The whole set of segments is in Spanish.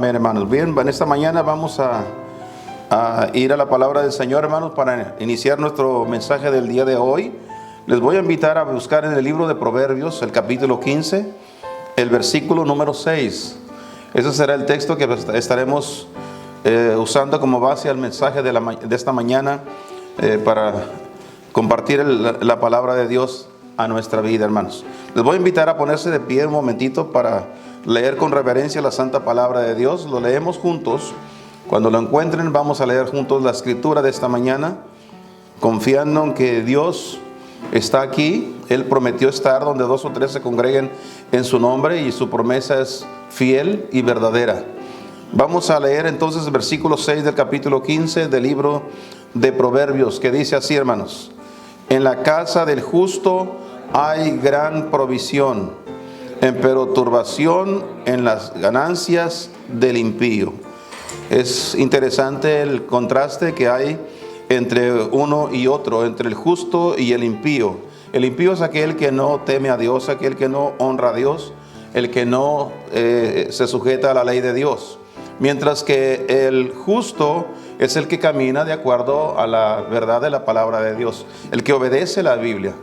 Amén, hermanos. Bien, en esta mañana vamos a ir a la palabra del Señor, hermanos, para iniciar nuestro mensaje del día de hoy. Les voy a invitar a buscar en el libro de Proverbios, el capítulo 15, el versículo número 6. Ese será el texto que estaremos usando como base al mensaje de esta mañana para compartir la palabra de Dios a nuestra vida, hermanos. Les voy a invitar a ponerse de pie un momentito para leer con reverencia la santa palabra de Dios. Lo leemos juntos. Cuando lo encuentren, vamos a leer juntos la escritura de esta mañana, confiando en que Dios está aquí. Él prometió estar donde 2 o 3 se congreguen en su nombre, y su promesa es fiel y verdadera. Vamos a leer entonces el versículo 6 del capítulo 15 del libro de Proverbios, que dice así, hermanos: en la casa del justo hay gran provisión, pero turbación en las ganancias del impío. Es interesante el contraste que hay entre uno y otro, entre el justo y el impío. El impío es aquel que no teme a Dios, aquel que no honra a Dios, el que no se sujeta a la ley de Dios. Mientras que el justo es el que camina de acuerdo a la verdad de la palabra de Dios, el que obedece la Biblia.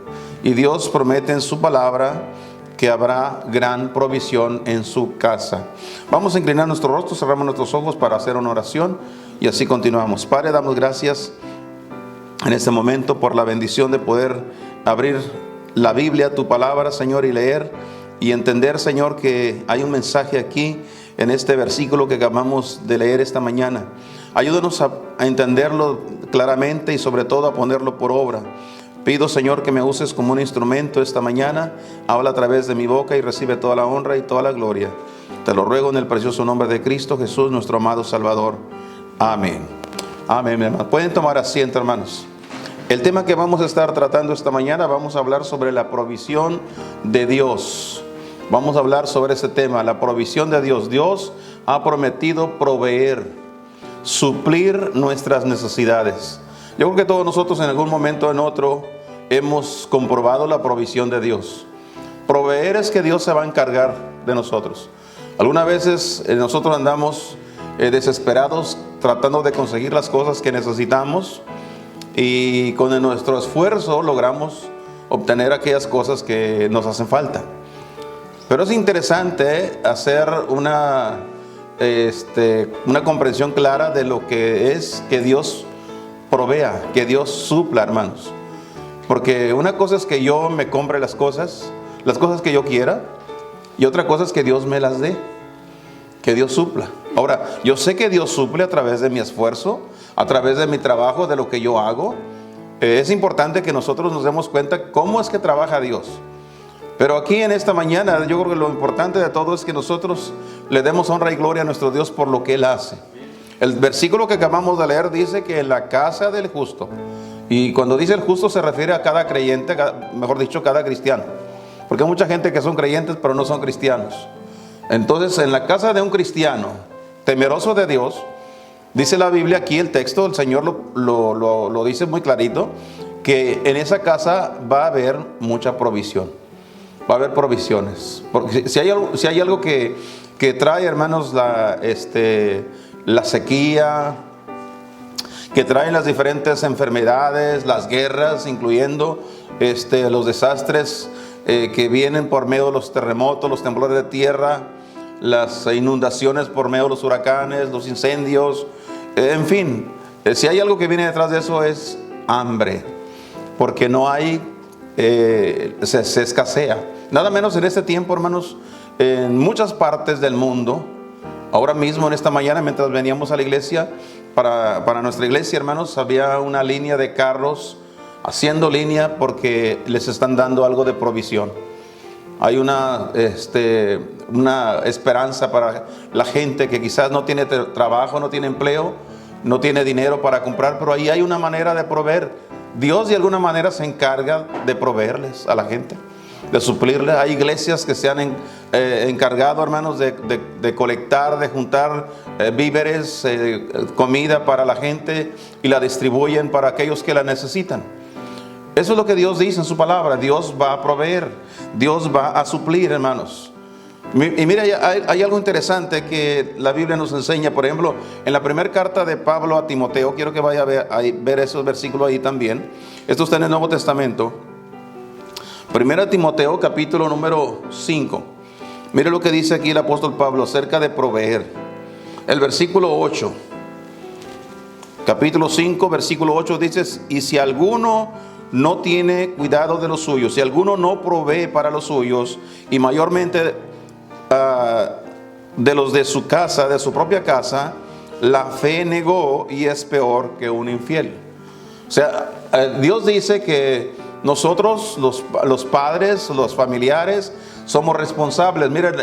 Y Dios promete en su palabra que habrá gran provisión en su casa. Vamos a inclinar nuestro rostro, cerramos nuestros ojos para hacer una oración y así continuamos. Padre, damos gracias en este momento por la bendición de poder abrir la Biblia, tu palabra, Señor, y leer y entender, Señor, que hay un mensaje aquí en este versículo que acabamos de leer esta mañana. Ayúdanos a entenderlo claramente y sobre todo a ponerlo por obra. Pido, Señor, que me uses como un instrumento esta mañana. Habla a través de mi boca y recibe toda la honra y toda la gloria. Te lo ruego en el precioso nombre de Cristo Jesús, nuestro amado Salvador. Amén. Amén, hermanos. Pueden tomar asiento, hermanos. El tema que vamos a estar tratando esta mañana, vamos a hablar sobre la provisión de Dios. Vamos a hablar sobre ese tema, la provisión de Dios. Dios ha prometido proveer, suplir nuestras necesidades. Yo creo que todos nosotros en algún momento o en otro hemos comprobado la provisión de Dios. Proveer es que Dios se va a encargar de nosotros. Algunas veces nosotros andamos desesperados tratando de conseguir las cosas que necesitamos, y con nuestro esfuerzo logramos obtener aquellas cosas que nos hacen falta. Pero es interesante hacer una comprensión clara de lo que es que Dios provea, que Dios supla, hermanos. Porque una cosa es que yo me compre las cosas que yo quiera, y otra cosa es que Dios me las dé, que Dios supla. Ahora, yo sé que Dios suple a través de mi esfuerzo, a través de mi trabajo, de lo que yo hago. Es importante que nosotros nos demos cuenta cómo es que trabaja Dios. Pero aquí en esta mañana yo creo que lo importante de todo es que nosotros le demos honra y gloria a nuestro Dios por lo que Él hace. El versículo que acabamos de leer dice que en la casa del justo, y cuando dice el justo se refiere a cada creyente, mejor dicho, cada cristiano, porque hay mucha gente que son creyentes pero no son cristianos. Entonces, en la casa de un cristiano temeroso de Dios, dice la Biblia aquí, el texto, el Señor lo dice muy clarito, que en esa casa va a haber mucha provisión, va a haber provisiones. Porque si hay algo que trae, hermanos, la sequía, que traen las diferentes enfermedades, las guerras, incluyendo los desastres que vienen por medio de los terremotos, los temblores de tierra, las inundaciones por medio de los huracanes, los incendios, en fin, si hay algo que viene detrás de eso es hambre, porque no hay, se escasea. Nada menos en este tiempo, hermanos, en muchas partes del mundo. Ahora mismo, en esta mañana, mientras veníamos a la iglesia, para nuestra iglesia, hermanos, había una línea de carros haciendo línea porque les están dando algo de provisión. Hay una esperanza para la gente que quizás no tiene trabajo, no tiene empleo, no tiene dinero para comprar, pero ahí hay una manera de proveer. Dios de alguna manera se encarga de proveerles a la gente, de suplirles. Hay iglesias que se han encargado, hermanos, de colectar, de juntar víveres, comida para la gente, y la distribuyen para aquellos que la necesitan. Eso es lo que Dios dice en su palabra. Dios va a proveer, Dios va a suplir, hermanos. Y mira, hay algo interesante que la Biblia nos enseña. Por ejemplo, en la primera carta de Pablo a Timoteo, quiero que vaya a ver esos versículos ahí también. Esto está en el Nuevo Testamento. Primera Timoteo, capítulo número 5. Mire lo que dice aquí el apóstol Pablo acerca de proveer. El versículo 8. Capítulo 5, versículo 8 dice: y si alguno no tiene cuidado de los suyos, si alguno no provee para los suyos, y mayormente de los de su casa, de su propia casa, la fe negó y es peor que un infiel. O sea, Dios dice que nosotros, los padres, los familiares, somos responsables. Miren,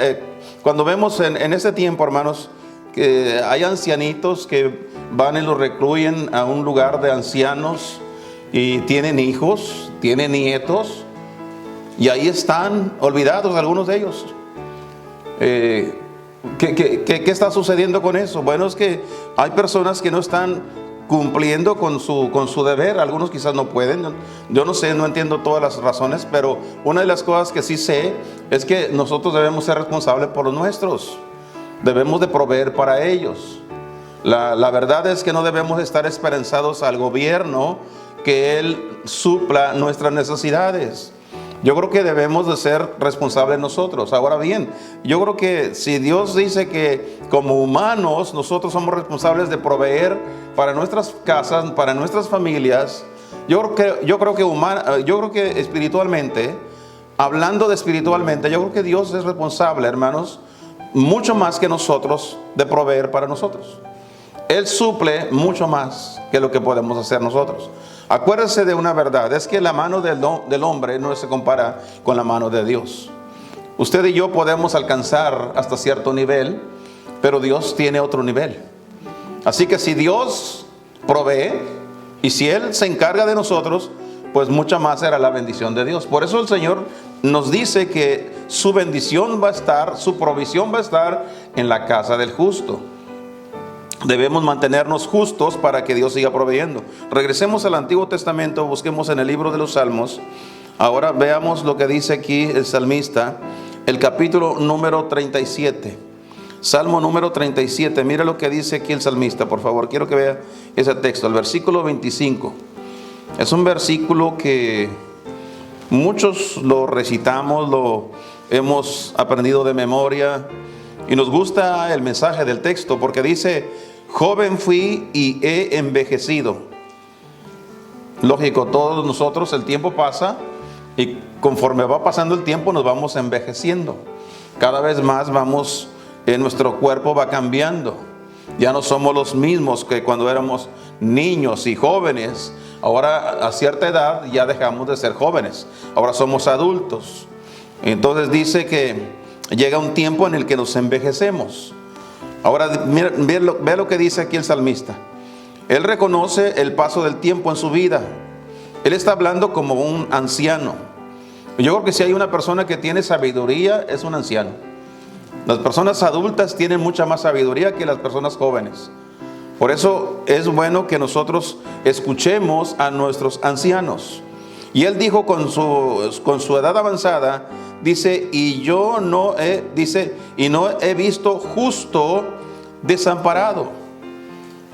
cuando vemos en este tiempo, hermanos, que hay ancianitos que van y los recluyen a un lugar de ancianos y tienen hijos, tienen nietos, y ahí están olvidados algunos de ellos. ¿Qué está sucediendo con eso? Bueno, es que hay personas que no están cumpliendo con su deber. Algunos quizás no pueden. Yo no sé, no entiendo todas las razones, pero una de las cosas que sí sé es que nosotros debemos ser responsables por los nuestros. Debemos de proveer para ellos. La verdad es que no debemos estar esperanzados al gobierno que Él supla nuestras necesidades. Yo creo que debemos de ser responsables nosotros. Ahora bien, yo creo que si Dios dice que como humanos nosotros somos responsables de proveer para nuestras casas, para nuestras familias, yo creo que espiritualmente, hablando de espiritualmente, yo creo que Dios es responsable, hermanos, mucho más que nosotros de proveer para nosotros. Él suple mucho más que lo que podemos hacer nosotros. Acuérdense de una verdad, es que la mano del hombre no se compara con la mano de Dios. Usted y yo podemos alcanzar hasta cierto nivel, pero Dios tiene otro nivel. Así que si Dios provee y si Él se encarga de nosotros, pues mucha más será la bendición de Dios. Por eso el Señor nos dice que su bendición va a estar, su provisión va a estar en la casa del justo. Debemos mantenernos justos para que Dios siga proveyendo. Regresemos al Antiguo Testamento, busquemos en el libro de los Salmos. Ahora veamos lo que dice aquí el salmista, el capítulo número 37. Salmo número 37, mira lo que dice aquí el salmista, por favor. Quiero que vea ese texto, el versículo 25. Es un versículo que muchos lo recitamos, lo hemos aprendido de memoria y nos gusta el mensaje del texto porque dice: joven fui y he envejecido. Lógico, todos nosotros el tiempo pasa y conforme va pasando el tiempo nos vamos envejeciendo. Cada vez más nuestro cuerpo va cambiando. Ya no somos los mismos que cuando éramos niños y jóvenes. Ahora a cierta edad ya dejamos de ser jóvenes. Ahora somos adultos. Entonces dice que llega un tiempo en el que nos envejecemos. Ahora ve lo que dice aquí el salmista. Él reconoce el paso del tiempo en su vida. Él está hablando como un anciano. Yo creo que si hay una persona que tiene sabiduría, es un anciano. Las personas adultas tienen mucha más sabiduría que las personas jóvenes. Por eso es bueno que nosotros escuchemos a nuestros ancianos. Y él dijo con su edad avanzada, dice, y no he visto justo desamparado.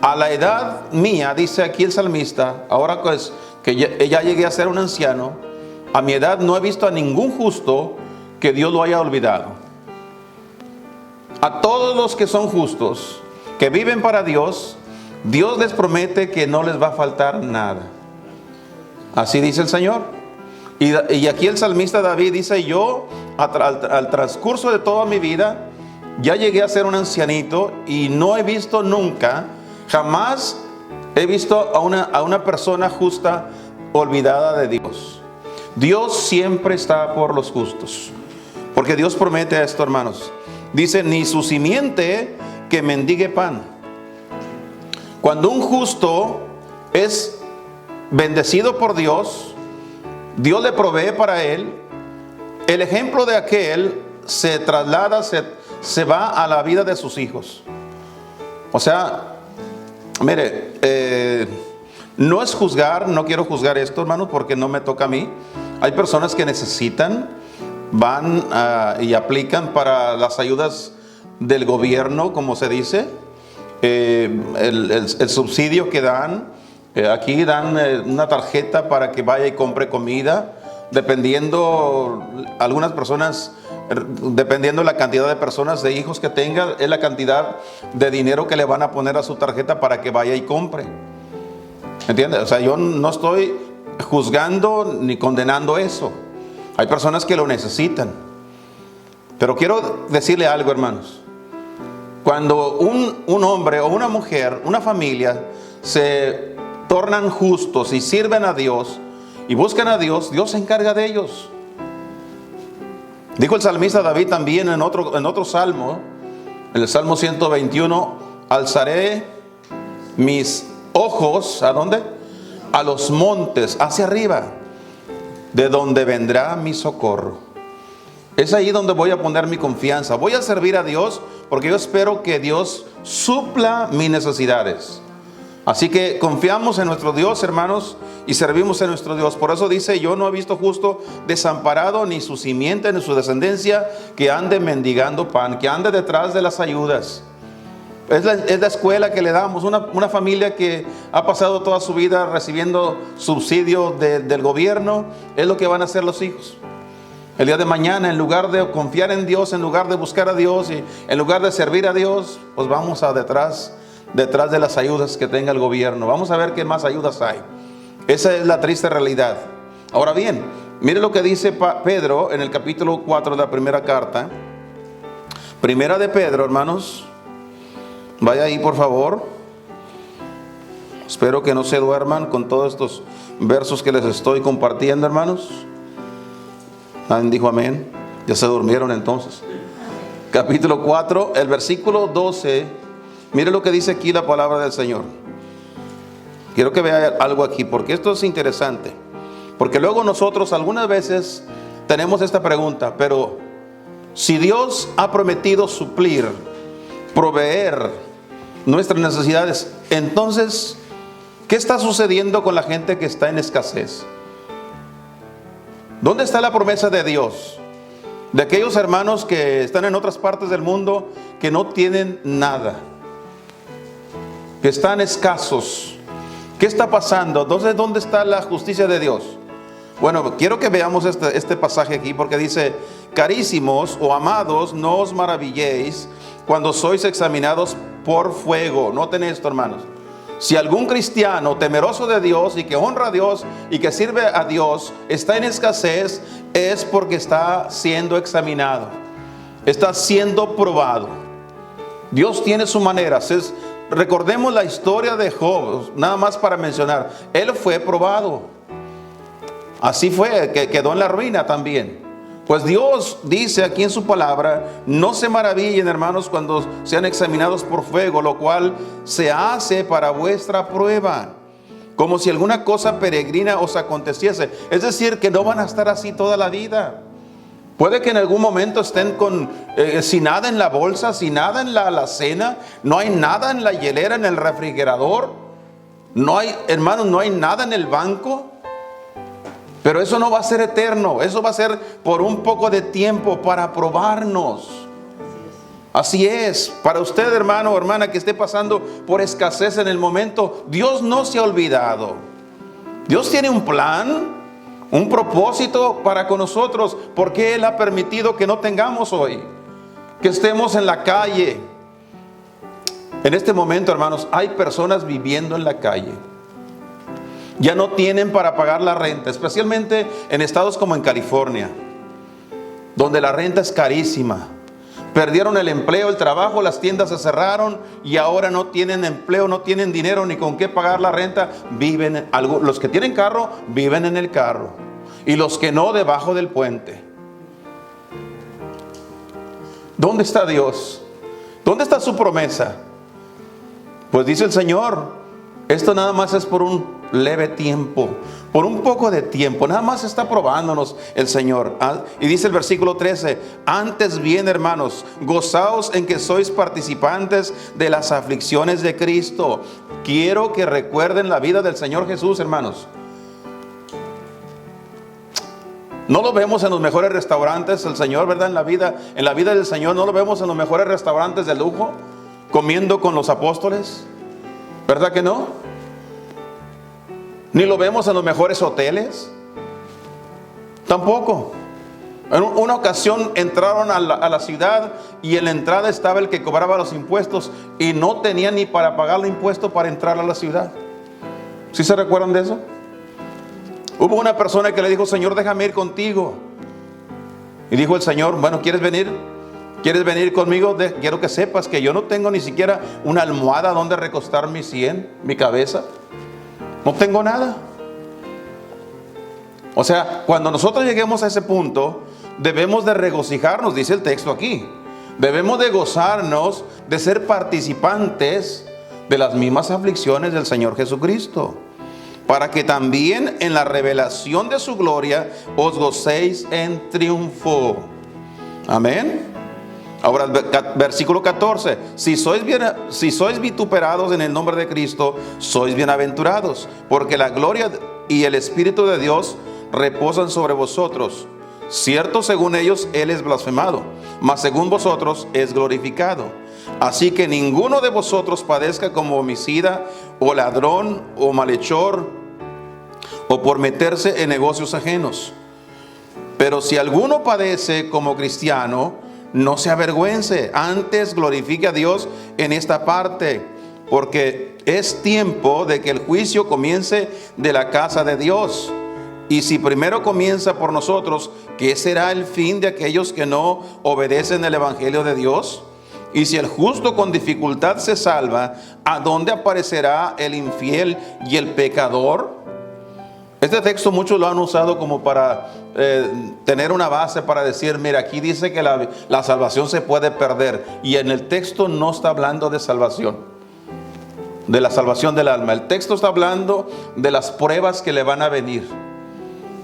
A la edad mía, dice aquí el salmista, ahora pues que ya llegué a ser un anciano, a mi edad no he visto a ningún justo que Dios lo haya olvidado. A todos los que son justos, que viven para Dios, Dios les promete que no les va a faltar nada. Así dice el Señor. Y aquí el salmista David dice, yo al transcurso de toda mi vida, ya llegué a ser un ancianito y no he visto nunca, jamás he visto a una persona justa olvidada de Dios. Dios siempre está por los justos. Porque Dios promete esto, hermanos. Dice, ni su simiente que mendigue pan. Cuando un justo es bendecido por Dios, Dios le provee para él. El ejemplo de aquel se traslada, se va a la vida de sus hijos. O sea, mire, no es juzgar, no quiero juzgar esto, hermanos, porque no me toca a mí. Hay personas que necesitan, van y aplican para las ayudas del gobierno, como se dice, el subsidio que dan. Aquí dan una tarjeta para que vaya y compre comida, dependiendo, algunas personas, dependiendo la cantidad de personas, de hijos que tenga, es la cantidad de dinero que le van a poner a su tarjeta para que vaya y compre. ¿Entiendes? O sea, yo no estoy juzgando ni condenando eso. Hay personas que lo necesitan. Pero quiero decirle algo, hermanos. Cuando un hombre o una mujer, una familia, se tornan justos y sirven a Dios y buscan a Dios, Dios se encarga de ellos. Dijo el salmista David también en otro salmo, en el Salmo 121, alzaré mis ojos, ¿a dónde? A los montes, hacia arriba, de donde vendrá mi socorro. Es ahí donde voy a poner mi confianza. Voy a servir a Dios porque yo espero que Dios supla mis necesidades. Así que confiamos en nuestro Dios, hermanos, y servimos en nuestro Dios. Por eso dice, yo no he visto justo desamparado, ni su simiente, ni su descendencia, que ande mendigando pan, que ande detrás de las ayudas. Es la escuela que le damos. Una familia que ha pasado toda su vida recibiendo subsidio del gobierno, es lo que van a hacer los hijos. El día de mañana, en lugar de confiar en Dios, en lugar de buscar a Dios y en lugar de servir a Dios, pues vamos a detrás de las ayudas que tenga el gobierno. Vamos a ver qué más ayudas hay. Esa es la triste realidad. Ahora bien, mire lo que dice Pedro en el capítulo 4 de la primera carta. Primera de Pedro, hermanos. Vaya ahí, por favor. Espero que no se duerman con todos estos versos que les estoy compartiendo, hermanos. Nadie dijo amén. Ya se durmieron entonces. Capítulo 4, el versículo 12. Mire lo que dice aquí la palabra del Señor. Quiero que vea algo aquí, porque esto es interesante. Porque luego nosotros algunas veces tenemos esta pregunta, pero si Dios ha prometido suplir, proveer nuestras necesidades, entonces, ¿qué está sucediendo con la gente que está en escasez? ¿Dónde está la promesa de Dios? De aquellos hermanos que están en otras partes del mundo que no tienen nada, que están escasos. ¿Qué está pasando? Entonces, ¿dónde está la justicia de Dios? Bueno, quiero que veamos este pasaje aquí, porque dice, carísimos o amados, no os maravilléis cuando sois examinados por fuego. Noten esto, hermanos. Si algún cristiano temeroso de Dios y que honra a Dios y que sirve a Dios está en escasez, es porque está siendo examinado, está siendo probado. Dios tiene su manera. Recordemos la historia de Job, nada más para mencionar. Él fue probado. Así fue, que quedó en la ruina también. Pues Dios dice aquí en su palabra, no se maravillen, hermanos, cuando sean examinados por fuego, lo cual se hace para vuestra prueba, como si alguna cosa peregrina os aconteciese. Es decir, que no van a estar así toda la vida. Puede que en algún momento estén sin nada en la bolsa, sin nada en la alacena, no hay nada en la hielera, en el refrigerador, no hay, hermanos, no hay nada en el banco. Pero eso no va a ser eterno, eso va a ser por un poco de tiempo para probarnos. Así es, para usted, hermano o hermana que esté pasando por escasez en el momento, Dios no se ha olvidado. Dios tiene un plan, un propósito para con nosotros, porque Él ha permitido que no tengamos hoy, que estemos en la calle. En este momento, hermanos, hay personas viviendo en la calle. Ya no tienen para pagar la renta, especialmente en estados como en California, donde la renta es carísima. Perdieron el empleo, el trabajo, las tiendas se cerraron y ahora no tienen empleo, no tienen dinero ni con qué pagar la renta. Los que tienen carro viven en el carro y los que no, debajo del puente. ¿Dónde está Dios? ¿Dónde está su promesa? Pues dice el Señor, esto nada más es por un leve tiempo, por un poco de tiempo, nada más está probándonos el Señor. Y dice el versículo 13, antes bien, hermanos, gozaos en que sois participantes de las aflicciones de Cristo. Quiero que recuerden la vida del Señor Jesús, hermanos. No lo vemos en los mejores restaurantes, el Señor, ¿verdad? En la vida del Señor no lo vemos en los mejores restaurantes de lujo, comiendo con los apóstoles, ¿verdad que no? Ni lo vemos en los mejores hoteles, tampoco. En una ocasión entraron a la ciudad y en la entrada estaba el que cobraba los impuestos y no tenía ni para pagar el impuesto para entrar a la ciudad. ¿Sí se recuerdan de eso? Hubo una persona que le dijo: Señor, déjame ir contigo. Y dijo el Señor: bueno, ¿quieres venir? ¿Quieres venir conmigo? Quiero que sepas que yo no tengo ni siquiera una almohada donde recostar mi cabeza. No tengo nada. O sea, cuando nosotros lleguemos a ese punto, debemos de regocijarnos, dice el texto aquí. Debemos de gozarnos de ser participantes de las mismas aflicciones del Señor Jesucristo, para que también en la revelación de su gloria os gocéis en triunfo. Amén. Ahora, versículo 14. Si sois vituperados en el nombre de Cristo, sois bienaventurados, porque la gloria y el Espíritu de Dios reposan sobre vosotros. Cierto, según ellos, Él es blasfemado, mas según vosotros es glorificado. Así que ninguno de vosotros padezca como homicida, o ladrón, o malhechor, o por meterse en negocios ajenos. Pero si alguno padece como cristiano, no se avergüence, antes glorifique a Dios en esta parte, porque es tiempo de que el juicio comience de la casa de Dios. Y si primero comienza por nosotros, ¿qué será el fin de aquellos que no obedecen el evangelio de Dios? Y si el justo con dificultad se salva, ¿a dónde aparecerá el infiel y el pecador? Este texto muchos lo han usado como para tener una base para decir: mira, aquí dice que la salvación se puede perder. Y en el texto no está hablando de salvación, de la salvación del alma. El texto está hablando de las pruebas que le van a venir.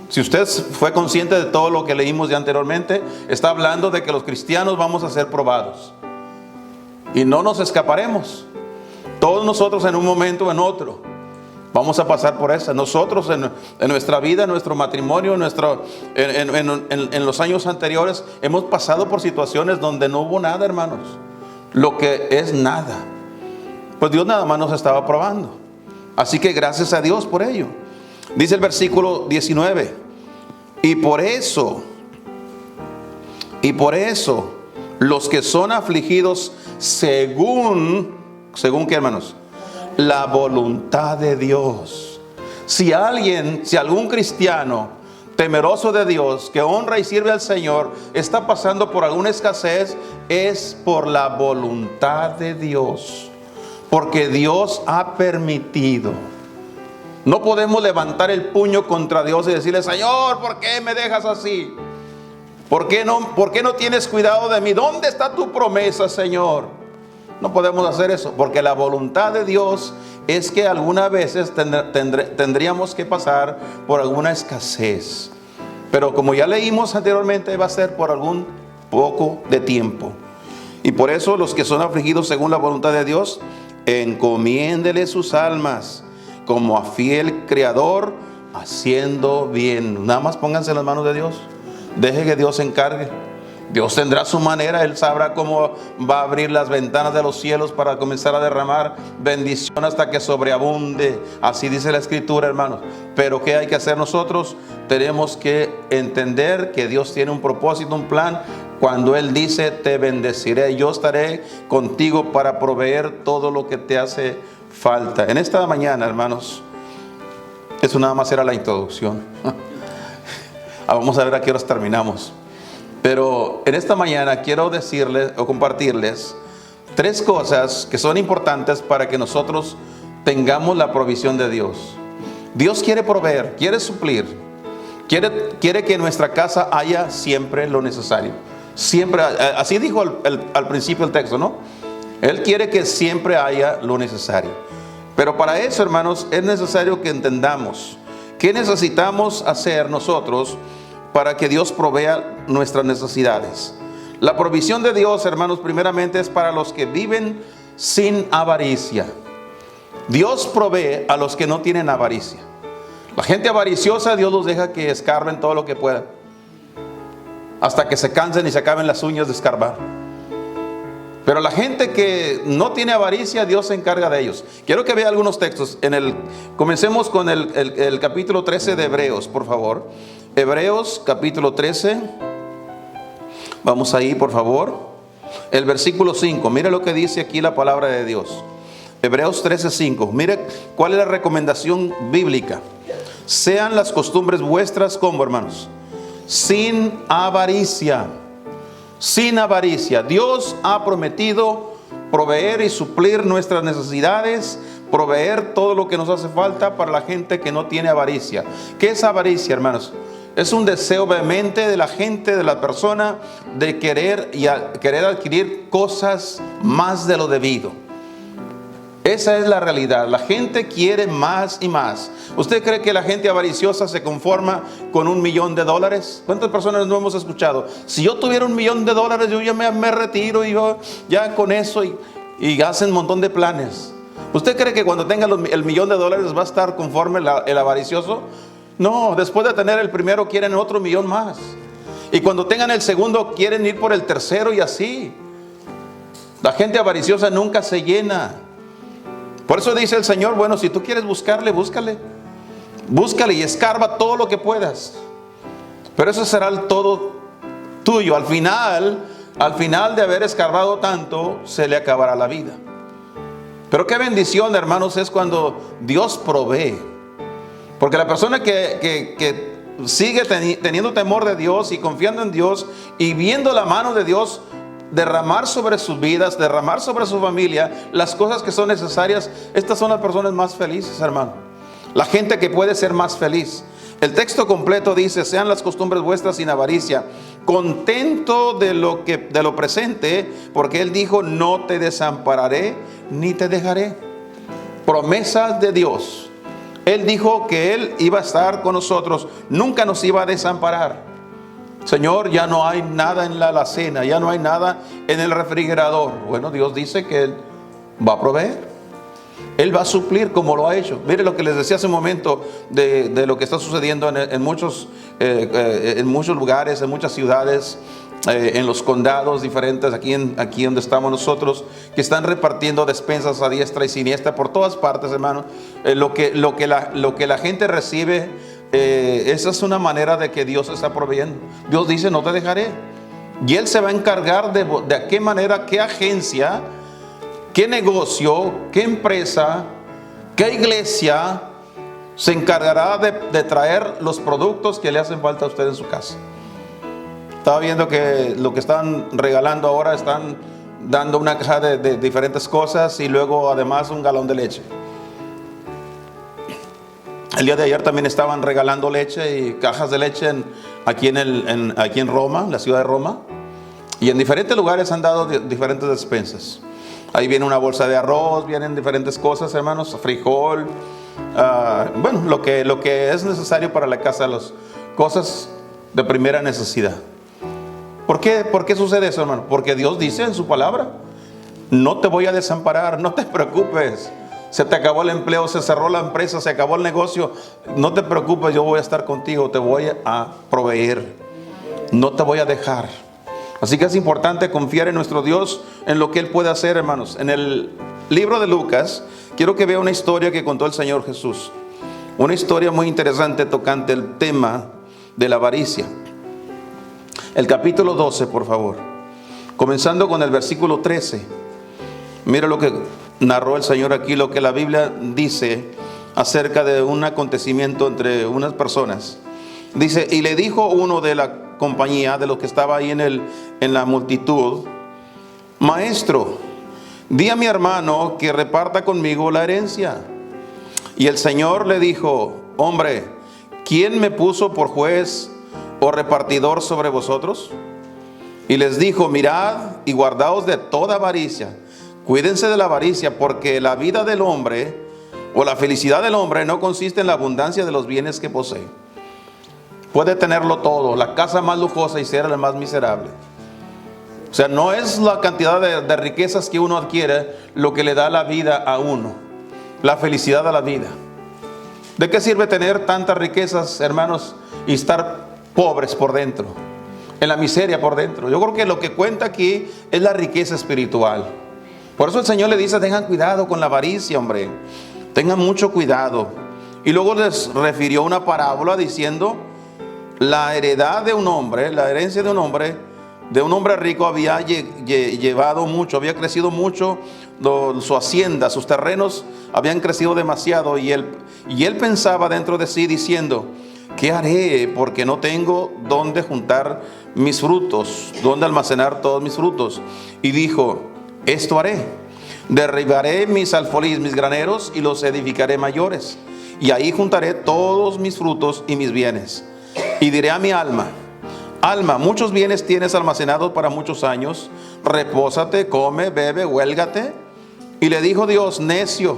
Si usted fue consciente de todo lo que leímos ya anteriormente, está hablando de que los cristianos vamos a ser probados. Y no nos escaparemos. Todos nosotros en un momento o en otro vamos a pasar por eso. Nosotros en nuestra vida, en nuestro matrimonio, en los años anteriores, hemos pasado por situaciones donde no hubo nada, hermanos. Lo que es nada. Pues Dios nada más nos estaba probando. Así que gracias a Dios por ello. Dice el versículo 19: y por eso, los que son afligidos según ¿qué, hermanos? La voluntad de Dios. Si algún cristiano temeroso de Dios, que honra y sirve al Señor, está pasando por alguna escasez, es por la voluntad de Dios, porque Dios ha permitido. No podemos levantar el puño contra Dios y decirle: Señor, ¿por qué me dejas así? ¿Por qué no tienes cuidado de mí? ¿Dónde está tu promesa, Señor? No podemos hacer eso, porque la voluntad de Dios es que algunas veces tendríamos que pasar por alguna escasez. Pero como ya leímos anteriormente, va a ser por algún poco de tiempo. Y por eso los que son afligidos según la voluntad de Dios, encomiéndele sus almas como a fiel Creador, haciendo bien. Nada más pónganse en las manos de Dios. Deje que Dios se encargue. Dios tendrá su manera. Él sabrá cómo va a abrir las ventanas de los cielos para comenzar a derramar bendición hasta que sobreabunde. Así dice la Escritura, hermanos. Pero ¿qué hay que hacer nosotros? Tenemos que entender que Dios tiene un propósito, un plan. Cuando Él dice: te bendeciré, yo estaré contigo para proveer todo lo que te hace falta. En esta mañana, hermanos, eso nada más era la introducción. Vamos a ver a qué horas terminamos. Pero en esta mañana quiero decirles o compartirles 3 cosas que son importantes para que nosotros tengamos la provisión de Dios. Dios quiere proveer, quiere suplir, quiere que en nuestra casa haya siempre lo necesario. Siempre, así dijo al principio el texto, ¿no? Él quiere que siempre haya lo necesario. Pero para eso, hermanos, es necesario que entendamos qué necesitamos hacer nosotros para que Dios provea nuestras necesidades. La provisión de Dios, hermanos, primeramente es para los que viven sin avaricia. Dios provee a los que no tienen avaricia. La gente avariciosa, Dios los deja que escarben todo lo que puedan. hasta que se cansen y se acaben las uñas de escarbar. Pero la gente que no tiene avaricia, Dios se encarga de ellos. Quiero que vea algunos textos. Comencemos con el capítulo 13 de Hebreos, por favor. Hebreos capítulo 13. Vamos ahí, por favor. El versículo 5. Mire lo que dice aquí la palabra de Dios. Hebreos 13:5. Mire cuál es la recomendación bíblica. Sean las costumbres vuestras como, hermanos, sin avaricia. Sin avaricia. Dios ha prometido proveer y suplir nuestras necesidades, proveer todo lo que nos hace falta para la gente que no tiene avaricia. ¿Qué es avaricia, hermanos? Es un deseo vehemente de la gente, de la persona, de querer adquirir cosas más de lo debido. Esa es la realidad. La gente quiere más y más. ¿Usted cree que la gente avariciosa se conforma con $1,000,000? ¿Cuántas personas no hemos escuchado? Si yo tuviera $1,000,000, yo ya me retiro y yo ya con eso y hacen un montón de planes. ¿Usted cree que cuando tenga el $1,000,000 va a estar conforme el avaricioso? No, después de tener el primero quieren otro $1,000,000 más. Y cuando tengan el segundo quieren ir por el tercero y así. La gente avariciosa nunca se llena. Por eso dice el Señor, bueno, si tú quieres buscarle, búscale. Búscale y escarba todo lo que puedas. Pero eso será el todo tuyo. Al final de haber escarbado tanto, se le acabará la vida. Pero qué bendición, hermanos, es cuando Dios provee. Porque la persona que sigue teniendo temor de Dios y confiando en Dios y viendo la mano de Dios derramar sobre sus vidas, derramar sobre su familia las cosas que son necesarias, estas son las personas más felices, hermano. La gente que puede ser más feliz. El texto completo dice: sean las costumbres vuestras sin avaricia, contento de lo presente, porque Él dijo: no te desampararé ni te dejaré. Promesas de Dios. Él dijo que Él iba a estar con nosotros, nunca nos iba a desamparar. Señor, ya no hay nada en la alacena, ya no hay nada en el refrigerador. Bueno, Dios dice que Él va a proveer. Él va a suplir como lo ha hecho. Mire lo que les decía hace un momento de lo que está sucediendo en muchos lugares, en muchas ciudades, en los condados diferentes, aquí donde estamos nosotros, que están repartiendo despensas a diestra y siniestra por todas partes, hermano. Lo que la gente recibe, esa es una manera de que Dios está proveyendo. Dios dice: no te dejaré. Y Él se va a encargar de qué manera, qué agencia, qué negocio, qué empresa, qué iglesia se encargará de traer los productos que le hacen falta a usted en su casa. Estaba viendo que lo que están regalando ahora, están dando una caja de diferentes cosas y luego además un galón de leche. El día de ayer también estaban regalando leche y cajas de leche aquí en Roma, la ciudad de Roma. Y en diferentes lugares han dado diferentes despensas. Ahí viene una bolsa de arroz, vienen diferentes cosas, hermanos, frijol, bueno, lo que es necesario para la casa, las cosas de primera necesidad. ¿Por qué sucede eso, hermano? Porque Dios dice en su palabra: no te voy a desamparar, no te preocupes. Se te acabó el empleo, se cerró la empresa, se acabó el negocio. No te preocupes, yo voy a estar contigo, te voy a proveer. No te voy a dejar. Así que es importante confiar en nuestro Dios, en lo que Él puede hacer, hermanos. En el libro de Lucas, quiero que vea una historia que contó el Señor Jesús. Una historia muy interesante tocante el tema de la avaricia. El capítulo 12, por favor. Comenzando con el versículo 13. Mira lo que narró el Señor aquí, lo que la Biblia dice acerca de un acontecimiento entre unas personas. Dice: y le dijo uno de la compañía, de los que estaba ahí en la multitud: maestro, di a mi hermano que reparta conmigo la herencia. Y el Señor le dijo: hombre, ¿quién me puso por juez o repartidor sobre vosotros? Y les dijo: mirad y guardaos de toda avaricia. Cuídense de la avaricia, porque la vida del hombre o la felicidad del hombre no consiste en la abundancia de los bienes que posee. Puede tenerlo todo, la casa más lujosa y ser la más miserable. O sea, no es la cantidad de riquezas que uno adquiere lo que le da la vida a uno, la felicidad a la vida. ¿De qué sirve tener tantas riquezas, hermanos, y estar pobres por dentro? en la miseria por dentro. Yo creo que lo que cuenta aquí es la riqueza espiritual. Por eso el Señor le dice, tengan cuidado con la avaricia, hombre. Tengan mucho cuidado. Y luego les refirió una parábola diciendo, la heredad de un hombre, la herencia de un hombre rico había llevado mucho, había crecido mucho su hacienda, sus terrenos habían crecido demasiado, y él pensaba dentro de sí diciendo, ¿qué haré? Porque no tengo dónde juntar mis frutos, dónde almacenar todos mis frutos. Y dijo, esto haré, derribaré mis alfolís, mis graneros, y los edificaré mayores, y ahí juntaré todos mis frutos y mis bienes. Y diré a mi alma, alma, muchos bienes tienes almacenados para muchos años, repósate, come, bebe, huélgate. Y le dijo Dios, necio,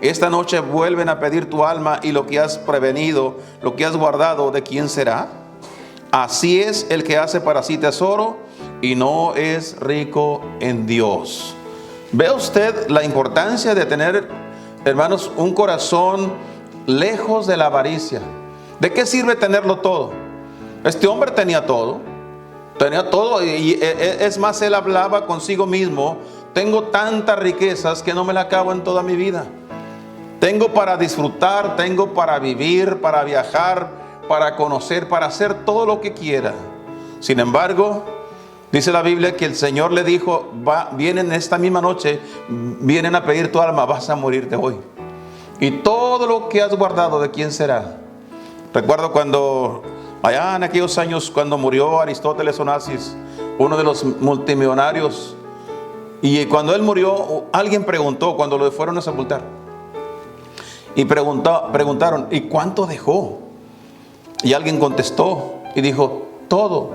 esta noche vuelven a pedir tu alma, y lo que has prevenido, lo que has guardado, ¿de quién será? Así es el que hace para sí tesoro y no es rico en Dios. ¿Ve usted la importancia de tener, hermanos, un corazón lejos de la avaricia? ¿De qué sirve tenerlo todo? Este hombre tenía todo, y es más, él hablaba consigo mismo, tengo tantas riquezas que no me la acabo en toda mi vida. Tengo para disfrutar, tengo para vivir, para viajar, para conocer, para hacer todo lo que quiera. Sin embargo, dice la Biblia que el Señor le dijo, vienen esta misma noche, vienen a pedir tu alma, vas a morirte hoy. Y todo lo que has guardado, ¿de quién será? Recuerdo cuando, allá en aquellos años, cuando murió Aristóteles Onassis, uno de los multimillonarios, y cuando él murió, alguien preguntó, cuando lo fueron a sepultar, y preguntaron, ¿y cuánto dejó? Y alguien contestó y dijo, todo.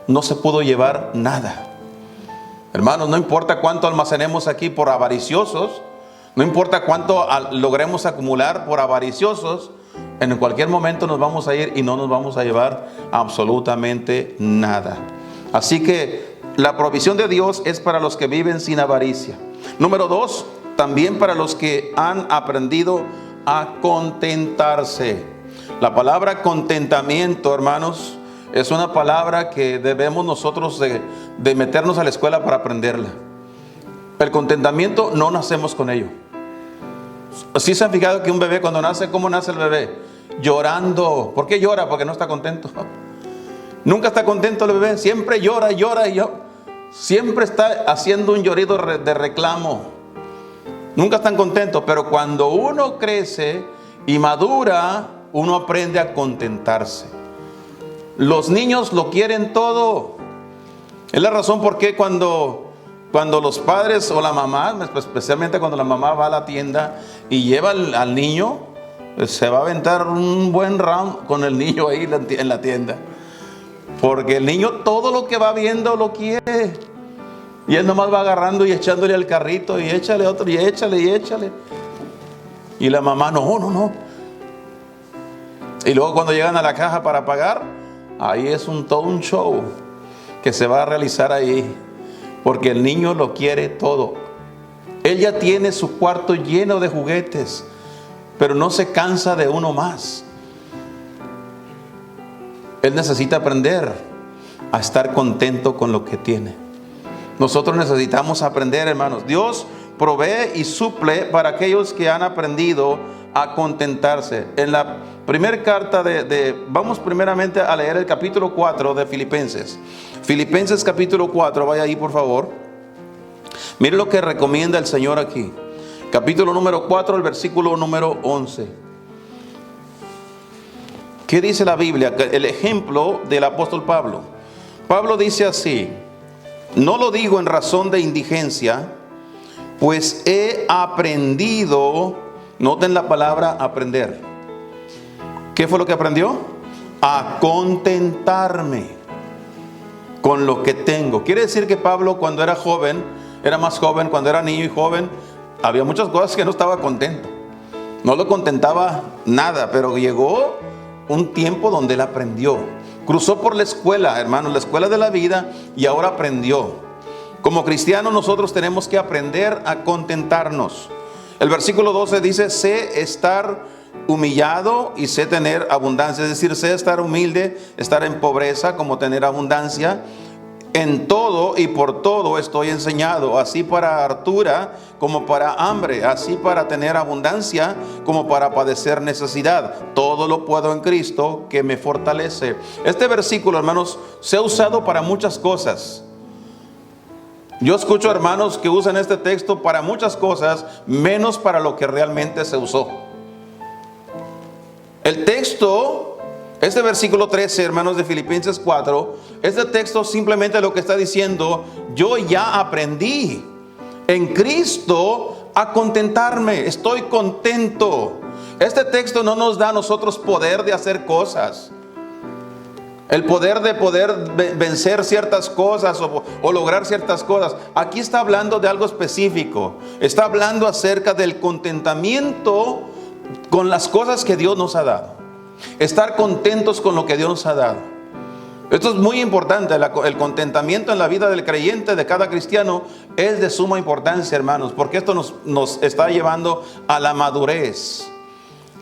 No se pudo llevar nada. Hermanos, no importa cuánto almacenemos aquí por avariciosos, no importa cuánto logremos acumular por avariciosos, en cualquier momento nos vamos a ir y no nos vamos a llevar absolutamente nada. Así que la provisión de Dios es para los que viven sin avaricia. Número 2, también para los que han aprendido a contentarse. La palabra contentamiento, hermanos, es una palabra que debemos nosotros de meternos a la escuela para aprenderla. El contentamiento no nacemos con ello. ¿Sí se han fijado que un bebé cuando nace, cómo nace el bebé? Llorando. ¿Por qué llora? Porque no está contento. Nunca está contento el bebé. Siempre llora, llora y llora. Siempre está haciendo un llorido de reclamo. Nunca están contentos. Pero cuando uno crece y madura, uno aprende a contentarse. Los niños lo quieren todo. Es la razón por qué cuando los padres o la mamá, especialmente cuando la mamá va a la tienda y lleva al niño, pues se va a aventar un buen round con el niño ahí en la tienda. Porque el niño todo lo que va viendo lo quiere. Y él nomás va agarrando y echándole al carrito y échale otro y échale y échale. Y la mamá no. Y luego cuando llegan a la caja para pagar, ahí es todo un show que se va a realizar ahí. Porque el niño lo quiere todo. Él ya tiene su cuarto lleno de juguetes, pero no se cansa de uno más. Él necesita aprender a estar contento con lo que tiene. Nosotros necesitamos aprender, hermanos. Dios provee y suple para aquellos que han aprendido a contentarse. En la primera carta vamos primeramente a leer el capítulo 4 de Filipenses. Filipenses capítulo 4, vaya ahí por favor. Mire lo que recomienda el Señor aquí. Capítulo número 4, el versículo número 11. ¿Qué dice la Biblia? El ejemplo del apóstol Pablo. Pablo dice así: no lo digo en razón de indigencia, pues he aprendido. Noten la palabra aprender. ¿Qué fue lo que aprendió? A contentarme con lo que tengo. Quiere decir que Pablo, cuando era joven, era más joven, cuando era niño y joven, había muchas cosas que no estaba contento. No lo contentaba nada, pero llegó un tiempo donde él aprendió. Cruzó por la escuela, hermanos, la escuela de la vida, y ahora aprendió. Como cristianos nosotros tenemos que aprender a contentarnos. El versículo 12 dice, sé estar humillado y sé tener abundancia. Es decir, sé estar humilde, estar en pobreza como tener abundancia. En todo y por todo estoy enseñado, así para hartura como para hambre, así para tener abundancia como para padecer necesidad. Todo lo puedo en Cristo que me fortalece. Este versículo, hermanos, se ha usado para muchas cosas. Yo escucho hermanos que usan este texto para muchas cosas, menos para lo que realmente se usó. El texto, este versículo 13, hermanos, de Filipenses 4, este texto simplemente lo que está diciendo: yo ya aprendí en Cristo a contentarme, estoy contento. Este texto no nos da a nosotros poder de hacer cosas, el poder de vencer ciertas cosas o lograr ciertas cosas. Aquí está hablando de algo específico. Está hablando acerca del contentamiento con las cosas que Dios nos ha dado. Estar contentos con lo que Dios nos ha dado. Esto es muy importante. El contentamiento en la vida del creyente, de cada cristiano, es de suma importancia, hermanos, porque esto nos está llevando a la madurez.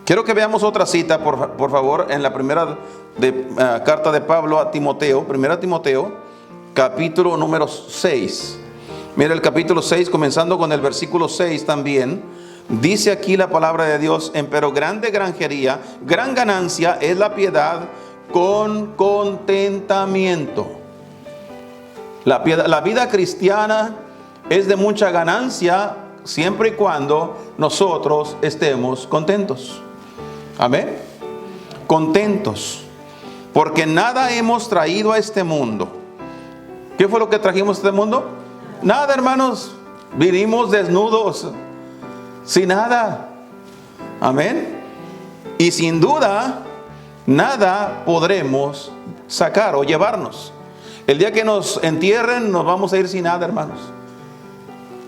Quiero que veamos otra cita, por favor, en la primera carta de Pablo a Timoteo, 1 Timoteo, capítulo número 6. Mira el capítulo 6, comenzando con el versículo 6 también. Dice aquí la palabra de Dios: empero grande granjería, gran ganancia es la piedad con contentamiento. La vida cristiana es de mucha ganancia siempre y cuando nosotros estemos contentos. Amén. Contentos. Porque nada hemos traído a este mundo. ¿Qué fue lo que trajimos a este mundo? Nada, hermanos. Vinimos desnudos, sin nada. Amén. Y sin duda, nada podremos sacar o llevarnos. El día que nos entierren, nos vamos a ir sin nada, hermanos.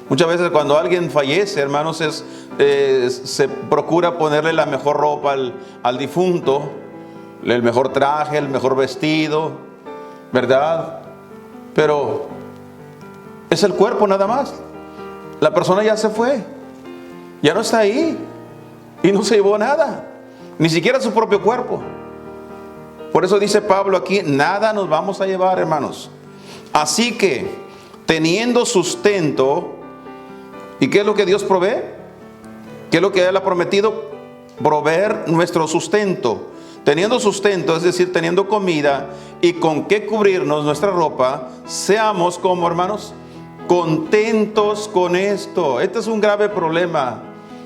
Muchas veces cuando alguien fallece, hermanos, se procura ponerle la mejor ropa al difunto, el mejor traje, el mejor vestido, ¿verdad? Pero es el cuerpo nada más. La persona ya se fue, ya no está ahí y no se llevó nada, ni siquiera su propio cuerpo. Por eso dice Pablo aquí: nada nos vamos a llevar, hermanos. Así que, teniendo sustento, ¿y qué es lo que Dios provee? ¿Qué es lo que Él ha prometido? Proveer nuestro sustento. Teniendo sustento, es decir, teniendo comida y con qué cubrirnos nuestra ropa, seamos como, hermanos, contentos con esto. Este es un grave problema.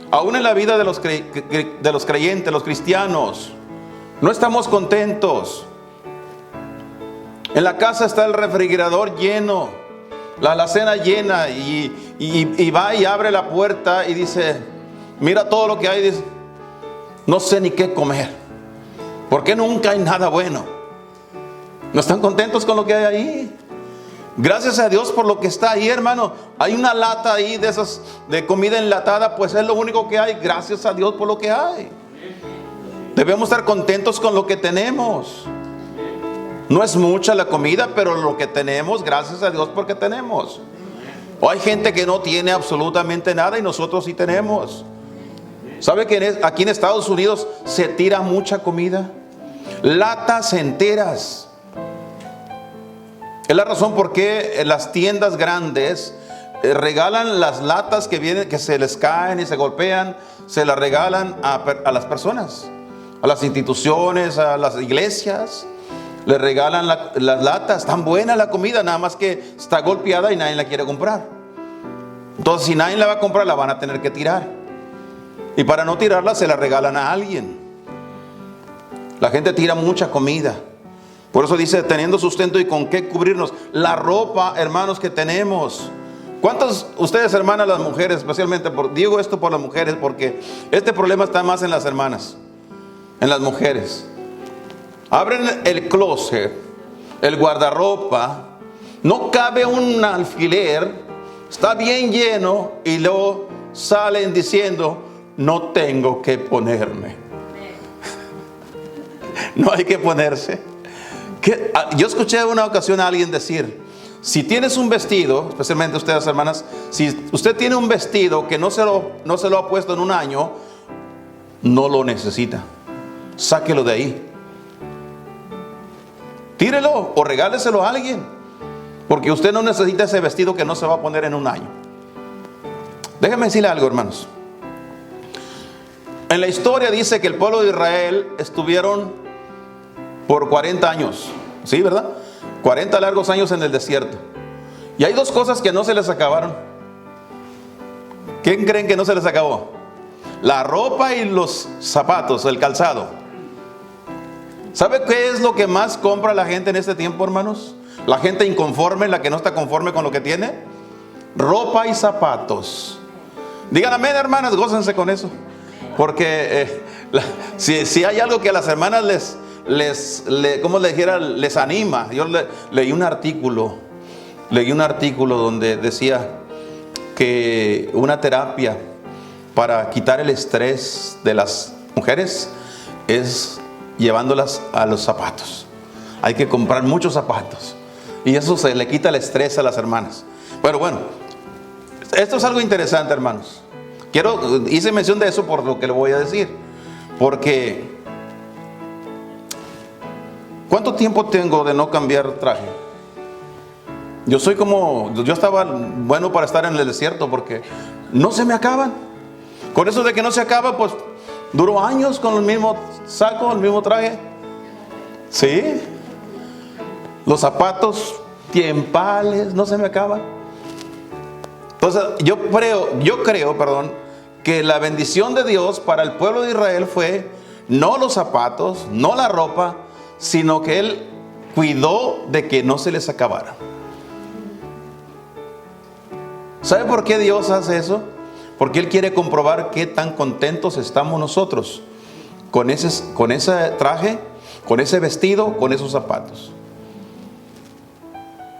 Aún en la vida de los creyentes, los cristianos, no estamos contentos. En la casa está el refrigerador lleno, la alacena llena, y va y abre la puerta y dice: mira todo lo que hay. Dice: no sé ni qué comer, porque nunca hay nada bueno. No están contentos con lo que hay ahí. Gracias a Dios por lo que está ahí, hermano. Hay una lata ahí de esas de comida enlatada, pues es lo único que hay. Gracias a Dios por lo que hay. Debemos estar contentos con lo que tenemos. No es mucha la comida, pero lo que tenemos, gracias a Dios porque tenemos. O hay gente que no tiene absolutamente nada y nosotros sí tenemos. ¿Sabe que aquí en Estados Unidos se tira mucha comida? Latas enteras. Es la razón por qué las tiendas grandes regalan las latas que se les caen y se golpean. Se las regalan a las personas, a las instituciones, a las iglesias. Les regalan las latas. Tan buena la comida, nada más que está golpeada y nadie la quiere comprar. Entonces, si nadie la va a comprar, la van a tener que tirar. Y para no tirarla, se la regalan a alguien. La gente tira mucha comida. Por eso dice: teniendo sustento y con qué cubrirnos. La ropa, hermanos, que tenemos. ¿Cuántos ustedes, hermanas, las mujeres, especialmente, digo esto por las mujeres, porque este problema está más en las hermanas, en las mujeres? Abren el closet, el guardarropa, no cabe un alfiler, está bien lleno, y luego salen diciendo: no tengo que ponerme. No hay que ponerse. Yo escuché una ocasión a alguien decir: si tienes un vestido, especialmente ustedes, hermanas, si usted tiene un vestido que no se lo ha puesto en un año, no lo necesita. Sáquelo de ahí. Tírelo o regáleselo a alguien, porque usted no necesita ese vestido que no se va a poner en un año. Déjame decirle algo, hermanos. En la historia dice que el pueblo de Israel estuvieron por 40 años. ¿Sí, verdad? 40 largos años en el desierto. Y hay dos cosas que no se les acabaron. ¿Quién creen que no se les acabó? La ropa y los zapatos, el calzado. ¿Sabe qué es lo que más compra la gente en este tiempo, hermanos? La gente inconforme, la que no está conforme con lo que tiene. Ropa y zapatos. Digan amén, hermanas, gócense con eso. Porque si hay algo que a las hermanas ¿cómo le dijera? Les anima. Yo leí un artículo donde decía que una terapia para quitar el estrés de las mujeres es llevándolas a los zapatos. Hay que comprar muchos zapatos y eso se le quita el estrés a las hermanas. Pero bueno, esto es algo interesante, hermanos. Hice mención de eso por lo que le voy a decir, porque ¿cuánto tiempo tengo de no cambiar traje? Yo estaba bueno para estar en el desierto, porque no se me acaban. Con eso de que no se acaba, pues duró años con el mismo saco, el mismo traje. Sí. Los zapatos tiempales no se me acaban. Entonces yo creo, que la bendición de Dios para el pueblo de Israel fue no los zapatos, no la ropa, sino que Él cuidó de que no se les acabara. ¿Sabe por qué Dios hace eso? Porque Él quiere comprobar qué tan contentos estamos nosotros con ese traje, con ese vestido, con esos zapatos.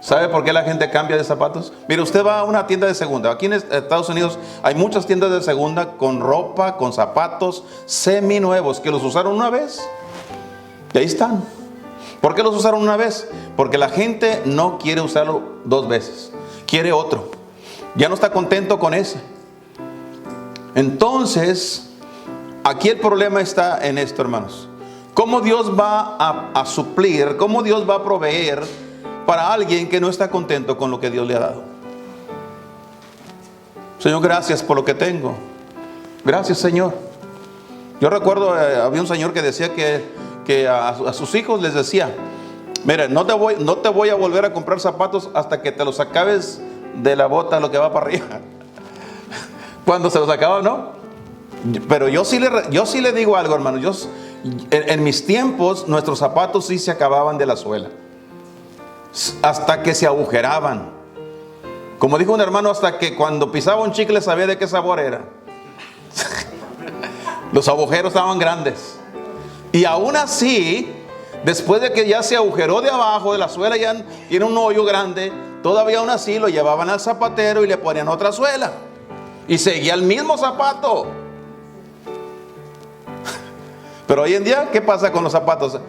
¿Sabe por qué la gente cambia de zapatos? Mire, usted va a una tienda de segunda. Aquí en Estados Unidos hay muchas tiendas de segunda con ropa, con zapatos seminuevos que los usaron una vez. Y ahí están. ¿Por qué los usaron una vez? Porque la gente no quiere usarlo dos veces. Quiere otro. Ya no está contento con ese. Entonces, aquí el problema está en esto, hermanos. ¿Cómo Dios va a suplir? ¿Cómo Dios va a proveer para alguien que no está contento con lo que Dios le ha dado? Señor, gracias por lo que tengo. Gracias, Señor. Yo recuerdo, había un señor que decía que a sus hijos les decía: mira, no te voy a volver a comprar zapatos hasta que te los acabes de la bota, lo que va para arriba. Cuando se los acaba, ¿no? Pero yo sí le digo algo, hermano. En mis tiempos, nuestros zapatos sí se acababan de la suela, hasta que se agujeraban. Como dijo un hermano, hasta que cuando pisaba un chicle sabía de qué sabor era. Los agujeros estaban grandes. Y aún así, después de que ya se agujeró de abajo de la suela, ya tiene un hoyo grande, todavía aún así lo llevaban al zapatero y le ponían otra suela. Y seguía el mismo zapato. Pero hoy en día, ¿qué pasa con los zapatos?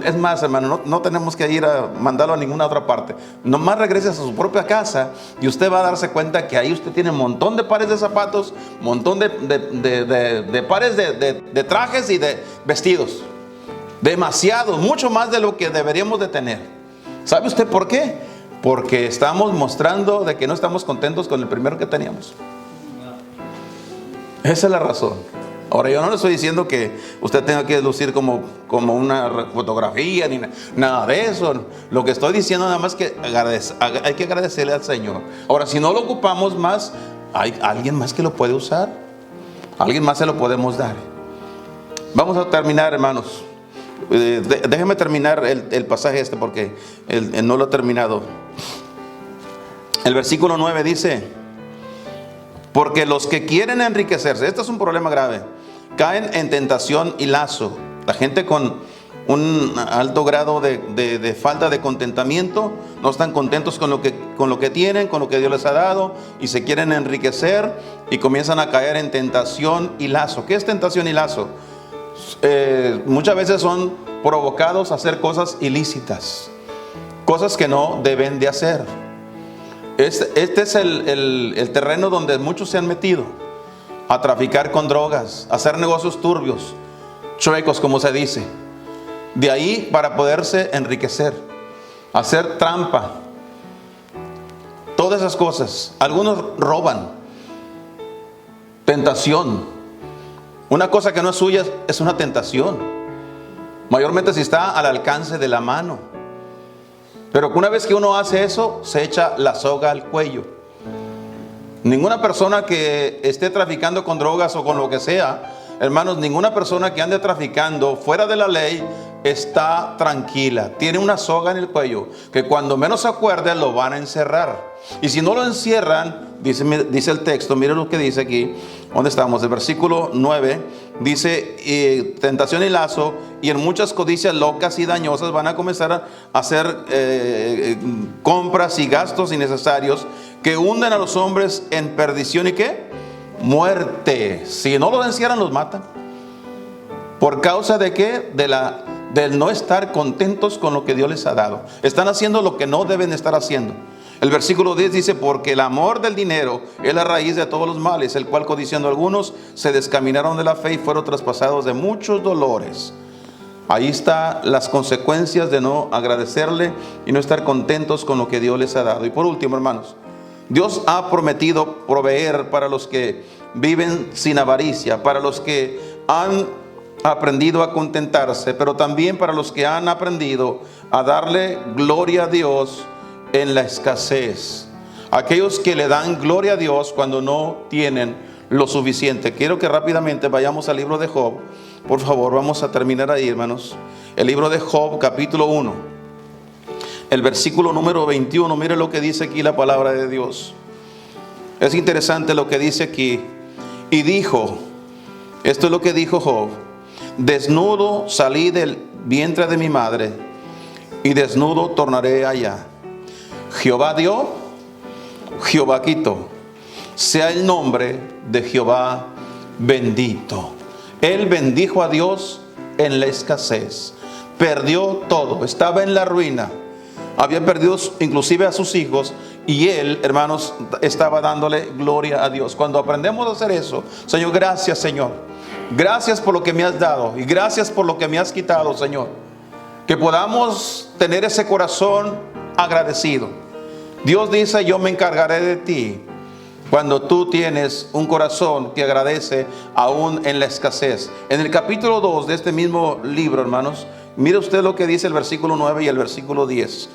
Es más, hermano, no tenemos que ir a mandarlo a ninguna otra parte. Nomás regrese a su propia casa y usted va a darse cuenta que ahí usted tiene un montón de pares de zapatos, un montón de pares de trajes y de vestidos. Demasiado, mucho más de lo que deberíamos de tener. ¿Sabe usted por qué? Porque estamos mostrando de que no estamos contentos con el primero que teníamos. Esa es la razón. Ahora, yo no le estoy diciendo que usted tenga que lucir como una fotografía ni nada de eso. Lo que estoy diciendo nada más que hay que agradecerle al Señor. Ahora, si no lo ocupamos más, hay alguien más que lo puede usar. Alguien más se lo podemos dar. Vamos a terminar, hermanos. Déjeme terminar el pasaje porque no lo he terminado. El versículo 9 dice: porque los que quieren enriquecerse, este es un problema grave, caen en tentación y lazo. La gente con un alto grado de falta de contentamiento, no están contentos con lo que tienen, con lo que Dios les ha dado, y se quieren enriquecer y comienzan a caer en tentación y lazo. ¿Qué es tentación y lazo? Muchas veces son provocados a hacer cosas ilícitas, cosas que no deben de hacer. Este es el terreno donde muchos se han metido. a traficar con drogas, a hacer negocios turbios, chuecos como se dice. De ahí para poderse enriquecer, hacer trampa, todas esas cosas. Algunos roban, tentación. Una cosa que no es suya es una tentación, mayormente si está al alcance de la mano. Pero una vez que uno hace eso, se echa la soga al cuello. Ninguna persona que esté traficando con drogas o con lo que sea, hermanos, ninguna persona que ande traficando fuera de la ley está tranquila. Tiene una soga en el cuello que cuando menos se acuerde lo van a encerrar. Y si no lo encierran, dice el texto, miren lo que dice aquí, ¿dónde estamos? El versículo 9 dice, tentación y lazo, y en muchas codicias locas y dañosas van a comenzar a hacer compras y gastos innecesarios que hunden a los hombres en perdición y ¿qué? Muerte. Si no los encierran, los matan. ¿Por causa de qué? Del no estar contentos con lo que Dios les ha dado. Están haciendo lo que no deben estar haciendo. El versículo 10 dice, porque el amor del dinero es la raíz de todos los males, el cual codiciando algunos se descaminaron de la fe y fueron traspasados de muchos dolores. Ahí están las consecuencias de no agradecerle y no estar contentos con lo que Dios les ha dado. Y por último, hermanos, Dios ha prometido proveer para los que viven sin avaricia, para los que han aprendido a contentarse, pero también para los que han aprendido a darle gloria a Dios en la escasez. Aquellos que le dan gloria a Dios cuando no tienen lo suficiente. Quiero que rápidamente vayamos al libro de Job. Por favor, vamos a terminar ahí, hermanos. El libro de Job, capítulo 1. El versículo número 21. Mire lo que dice aquí la palabra de Dios. Es interesante lo que dice aquí. Y dijo, esto es lo que dijo Job: desnudo salí del vientre de mi madre, y desnudo tornaré allá. Jehová dio, Jehová quitó. Sea el nombre de Jehová bendito. Él bendijo a Dios en la escasez. Perdió todo, estaba en la ruina. Había perdido inclusive a sus hijos. Y él, hermanos, estaba dándole gloria a Dios. Cuando aprendemos a hacer eso, Señor, gracias, Señor. Gracias por lo que me has dado. Y gracias por lo que me has quitado, Señor. Que podamos tener ese corazón agradecido. Dios dice, yo me encargaré de ti. Cuando tú tienes un corazón que agradece aún en la escasez. En el capítulo 2 de este mismo libro, hermanos, mire usted lo que dice el versículo 9 y el versículo 10.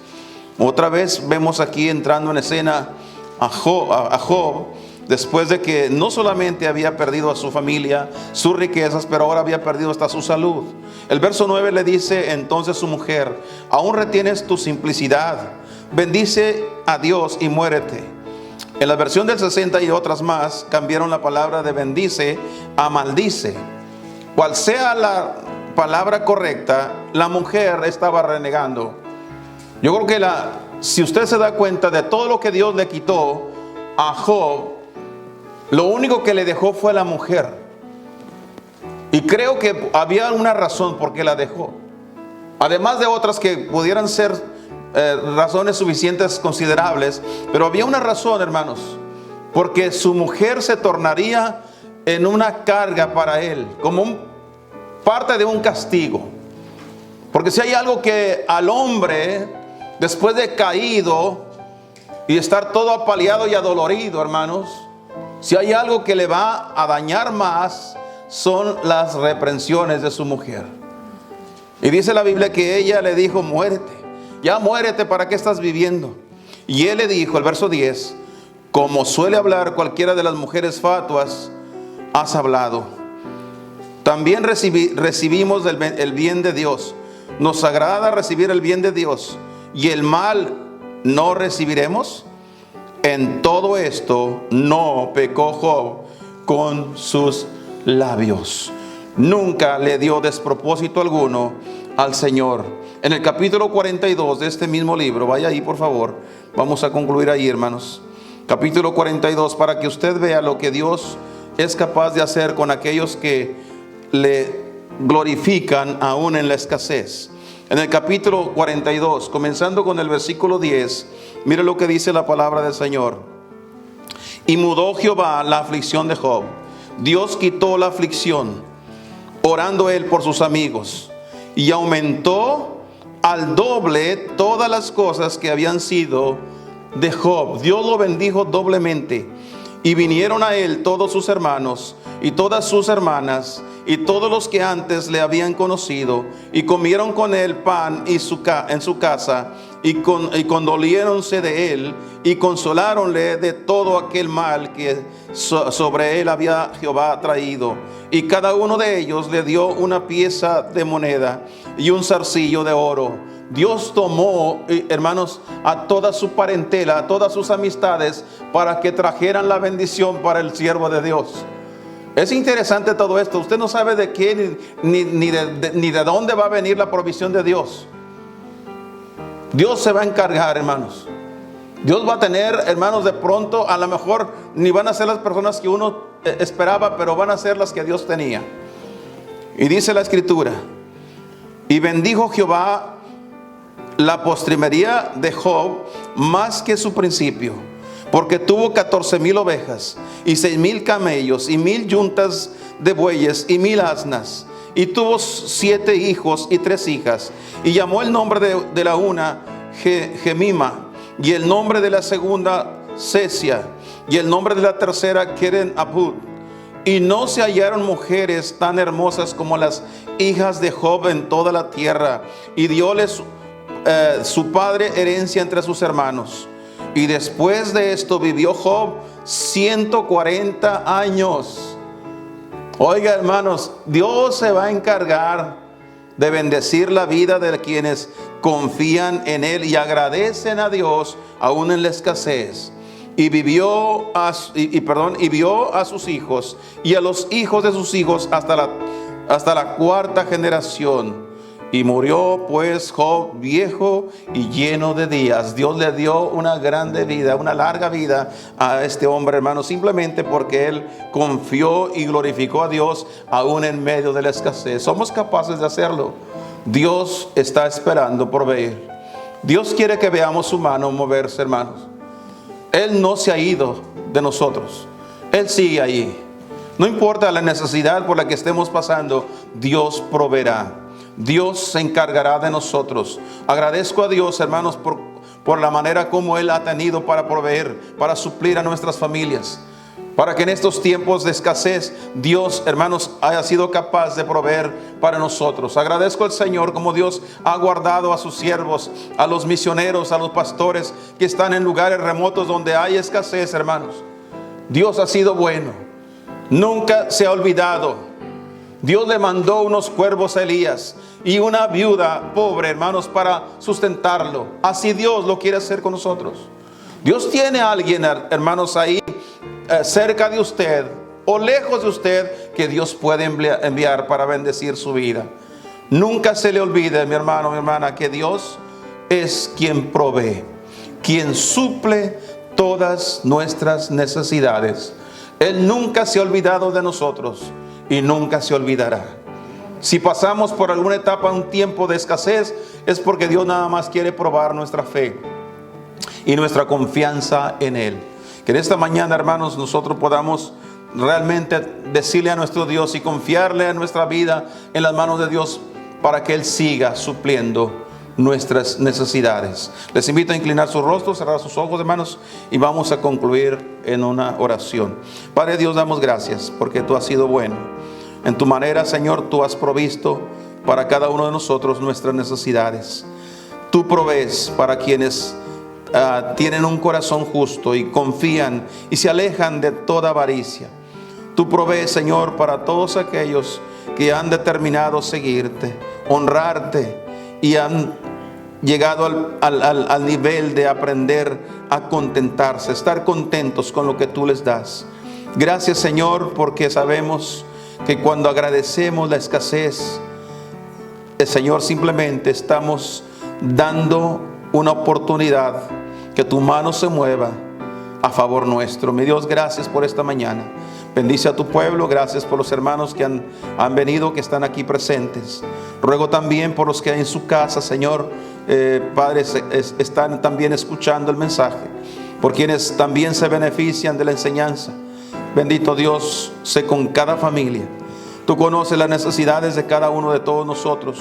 Otra vez vemos aquí entrando en escena a Job, después de que no solamente había perdido a su familia, sus riquezas, pero ahora había perdido hasta su salud. El verso 9 le dice entonces su mujer: aún retienes tu simplicidad, bendice a Dios y muérete. En la versión del 60 y otras más cambiaron la palabra de bendice a maldice. Cual sea la palabra correcta, la mujer estaba renegando. Yo creo que si usted se da cuenta de todo lo que Dios le quitó a Job, lo único que le dejó fue la mujer. Y creo que había una razón por qué la dejó. Además de otras que pudieran ser razones suficientes, considerables. Pero había una razón, hermanos. Porque su mujer se tornaría en una carga para él, como parte de un castigo. Porque si hay algo que al hombre, después de caído y estar todo apaleado y adolorido, hermanos, si hay algo que le va a dañar más, son las reprensiones de su mujer. Y dice la Biblia que ella le dijo: muérete, ya muérete, ¿para qué estás viviendo? Y él le dijo, el verso 10, como suele hablar cualquiera de las mujeres fatuas, has hablado. También recibimos el bien de Dios. Nos agrada recibir el bien de Dios, y el mal no recibiremos. En todo esto no pecó Job con sus labios. Nunca le dio despropósito alguno al Señor. En el capítulo 42 de este mismo libro, vaya ahí por favor, vamos a concluir ahí, hermanos. Capítulo 42, para que usted vea lo que Dios es capaz de hacer con aquellos que le glorifican aún en la escasez. En el capítulo 42, comenzando con el versículo 10, mire lo que dice la palabra del Señor. Y mudó Jehová la aflicción de Job, Dios quitó la aflicción, orando él por sus amigos, y aumentó al doble todas las cosas que habían sido de Job. Dios lo bendijo doblemente. Y vinieron a él todos sus hermanos y todas sus hermanas y todos los que antes le habían conocido, y comieron con él pan en su casa, y condoliéronse de él, y consoláronle de todo aquel mal que sobre él había Jehová traído. Y cada uno de ellos le dio una pieza de moneda y un zarcillo de oro. Dios tomó, hermanos, a toda su parentela, a todas sus amistades, para que trajeran la bendición para el siervo de Dios. Es interesante todo esto. Usted no sabe de qué ni de dónde va a venir la provisión de Dios. Dios se va a encargar, hermanos. Dios va a tener, hermanos, de pronto, a lo mejor ni van a ser las personas que uno esperaba, pero van a ser las que Dios tenía. Y dice la Escritura: y bendijo Jehová la postrimería de Job más que su principio, porque tuvo 14,000 ovejas y 6,000 camellos y 1,000 yuntas de bueyes y 1,000 asnas, y tuvo 7 hijos y 3 hijas, y llamó el nombre de la una Gemima, y el nombre de la segunda Sesia, y el nombre de la tercera Keren Apud. Y no se hallaron mujeres tan hermosas como las hijas de Job en toda la tierra, y dióles su padre herencia entre sus hermanos. Y después de esto vivió Job 140 años. Oiga, hermanos, Dios se va a encargar de bendecir la vida de quienes confían en él y agradecen a Dios aún en la escasez. Y vio a sus hijos y a los hijos de sus hijos hasta la 4ª generación. Y murió pues Job viejo y lleno de días. Dios le dio una grande vida, una larga vida a este hombre, hermano, simplemente porque él confió y glorificó a Dios aún en medio de la escasez. Somos capaces de hacerlo. Dios está esperando proveer. Dios quiere que veamos su mano moverse, hermanos. Él no se ha ido de nosotros. Él sigue ahí. No importa la necesidad por la que estemos pasando, Dios proveerá. Dios se encargará de nosotros. Agradezco a Dios, hermanos, por la manera como Él ha tenido para proveer, para suplir a nuestras familias, para que en estos tiempos de escasez Dios, hermanos, haya sido capaz de proveer para nosotros. Agradezco al Señor como Dios ha guardado a sus siervos, a los misioneros, a los pastores que están en lugares remotos donde hay escasez, hermanos. Dios ha sido bueno, nunca se ha olvidado. Dios le mandó unos cuervos a Elías y una viuda pobre, hermanos, para sustentarlo. Así Dios lo quiere hacer con nosotros. Dios tiene a alguien, hermanos, ahí cerca de usted o lejos de usted que Dios puede enviar para bendecir su vida. Nunca se le olvide, mi hermano, mi hermana, que Dios es quien provee, quien suple todas nuestras necesidades. Él nunca se ha olvidado de nosotros y nunca se olvidará. Si pasamos por alguna etapa, un tiempo de escasez, es porque Dios nada más quiere probar nuestra fe y nuestra confianza en Él. Que en esta mañana, hermanos, nosotros podamos realmente decirle a nuestro Dios y confiarle a nuestra vida en las manos de Dios para que Él siga supliendo nuestras necesidades. Les invito a inclinar sus rostros, cerrar sus ojos, hermanos, y vamos a concluir en una oración. Padre Dios, damos gracias porque tú has sido bueno. En tu manera, Señor, tú has provisto para cada uno de nosotros nuestras necesidades. Tú provees para quienes tienen un corazón justo y confían y se alejan de toda avaricia. Tú provees, Señor, para todos aquellos que han determinado seguirte, honrarte, y han llegado al nivel de aprender a contentarse, estar contentos con lo que tú les das. Gracias, Señor, porque sabemos que cuando agradecemos la escasez, Señor, simplemente estamos dando una oportunidad que tu mano se mueva a favor nuestro. Mi Dios, gracias por esta mañana. Bendice a tu pueblo. Gracias por los hermanos que han venido, que están aquí presentes. Ruego también por los que en su casa, Señor, Padre, están también escuchando el mensaje, por quienes también se benefician de la enseñanza. Bendito Dios, sé con cada familia. Tú conoces las necesidades de cada uno de todos nosotros.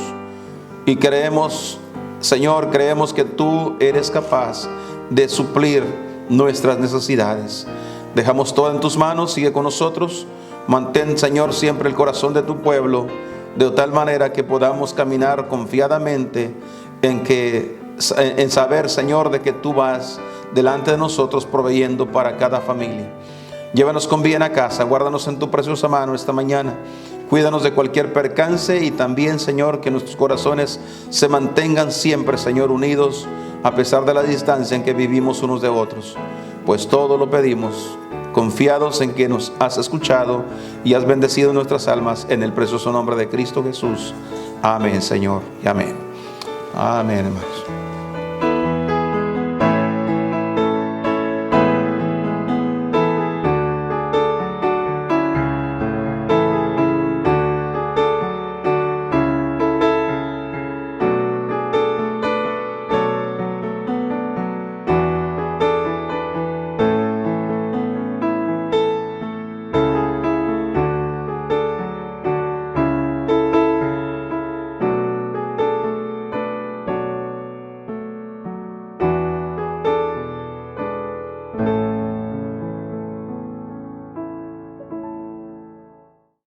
Y creemos, Señor, creemos que tú eres capaz de suplir nuestras necesidades. Dejamos todo en tus manos, sigue con nosotros. Mantén, Señor, siempre el corazón de tu pueblo, de tal manera que podamos caminar confiadamente en saber, Señor, de que tú vas delante de nosotros proveyendo para cada familia. Llévanos con bien a casa, guárdanos en tu preciosa mano esta mañana. Cuídanos de cualquier percance y también, Señor, que nuestros corazones se mantengan siempre, Señor, unidos a pesar de la distancia en que vivimos unos de otros. Pues todo lo pedimos, confiados en que nos has escuchado y has bendecido nuestras almas en el precioso nombre de Cristo Jesús. Amén, Señor, y amén. Amén, hermano.